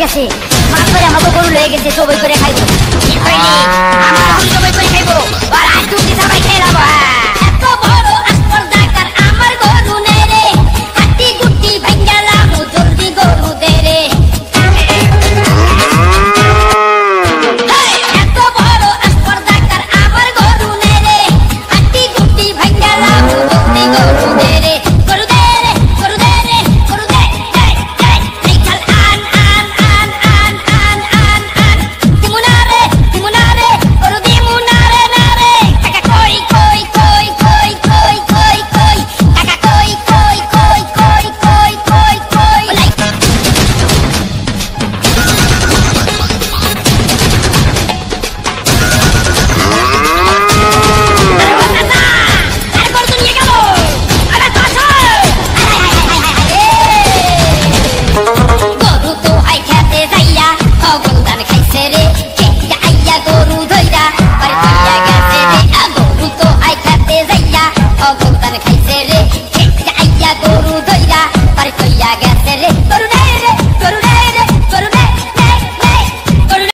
গেছে মাছ করে আমাকে গরু লয়ে গেছে সবাই করে খাইবো কি হয়নি আমার গরু সবাই করে খাইবো আর আজ তুমি সবাই খেয়ে যাবো